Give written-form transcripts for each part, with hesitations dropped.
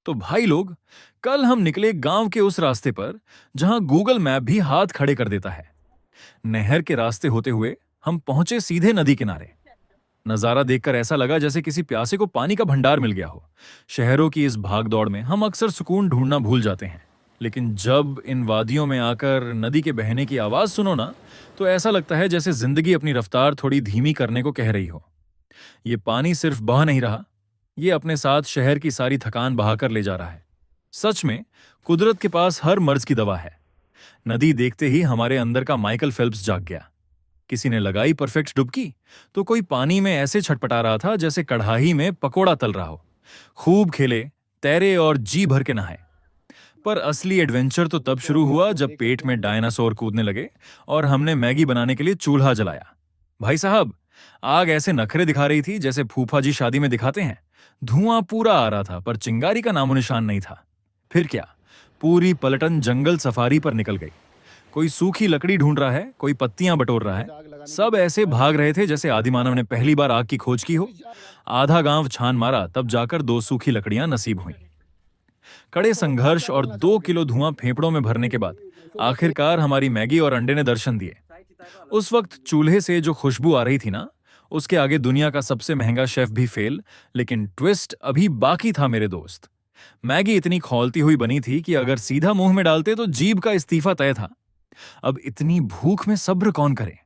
तो भाई लोग, कल हम निकले गांव के उस रास्ते पर जहां गूगल मैप भी हाथ खड़े कर देता है। नहर के रास्ते होते हुए हम पहुंचे सीधे नदी किनारे। नजारा देखकर ऐसा लगा जैसे किसी प्यासे को पानी का भंडार मिल गया हो। शहरों की इस भागदौड़ में हम अक्सर सुकून ढूंढना भूल जाते हैं, लेकिन जब इन वादियों में आकर नदी के बहने की आवाज सुनो ना, तो ऐसा लगता है जैसे जिंदगी अपनी रफ्तार थोड़ी धीमी करने को कह रही हो। ये पानी सिर्फ बह नहीं रहा, ये अपने साथ शहर की सारी थकान बहाकर ले जा रहा है। सच में कुदरत के पास हर मर्ज की दवा है। नदी देखते ही हमारे अंदर का माइकल फेल्प्स जाग गया। किसी ने लगाई परफेक्ट डुबकी, तो कोई पानी में ऐसे छटपटा रहा था जैसे कढ़ाई में पकोड़ा तल रहा हो। खूब खेले, तैरे और जी भर के नहाए। पर असली एडवेंचर तो तब शुरू हुआ जब पेट में डायनासोर कूदने लगे और हमने मैगी बनाने के लिए चूल्हा जलाया। भाई साहब, आग ऐसे नखरे दिखा रही थी जैसे फूफा जी शादी में दिखाते हैं। धुआं पूरा आ रहा था पर चिंगारी का नामो निशान नहीं था। फिर क्या, पूरी पलटन जंगल सफारी पर निकल गई। कोई सूखी लकड़ी ढूंढ रहा है, कोई पत्तियां बटोर रहा है। सब ऐसे भाग रहे थे जैसे आदिमानव ने पहली बार आग की खोज की हो। आधा गांव छान मारा, तब जाकर 2 सूखी लकड़ियां नसीब हुई। कड़े संघर्ष और 2 किलो धुआं फेफड़ों में भरने के बाद आखिरकार हमारी मैगी और अंडे ने दर्शन दिए। उस वक्त चूल्हे से जो खुशबू आ रही थी ना, उसके आगे दुनिया का सबसे महंगा शेफ भी फेल। लेकिन ट्विस्ट अभी बाकी था मेरे दोस्त। मैगी इतनी खौलती हुई बनी थी कि अगर सीधा मुंह में डालते तो जीभ का इस्तीफा तय था। अब इतनी भूख में सब्र कौन करे,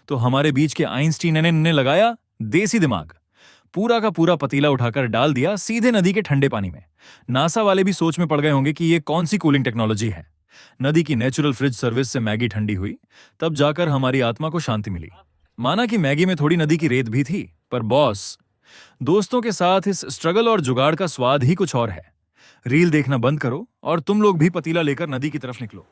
तो हमारे बीच के आइंस्टीन ने लगाया देसी दिमाग। पूरा का पूरा पतीला उठाकर डाल दिया सीधे नदी के ठंडे पानी में। नासा वाले भी सोच में पड़ गए होंगे कि ये कौन सी कूलिंग टेक्नोलॉजी है। नदी की नेचुरल फ्रिज सर्विस से मैगी ठंडी हुई, तब जाकर हमारी आत्मा को शांति मिली। माना कि मैगी में थोड़ी नदी की रेत भी थी, पर बॉस, दोस्तों के साथ इस स्ट्रगल और जुगाड़ का स्वाद ही कुछ और है। रील देखना बंद करो और तुम लोग भी पतीला लेकर नदी की तरफ निकलो।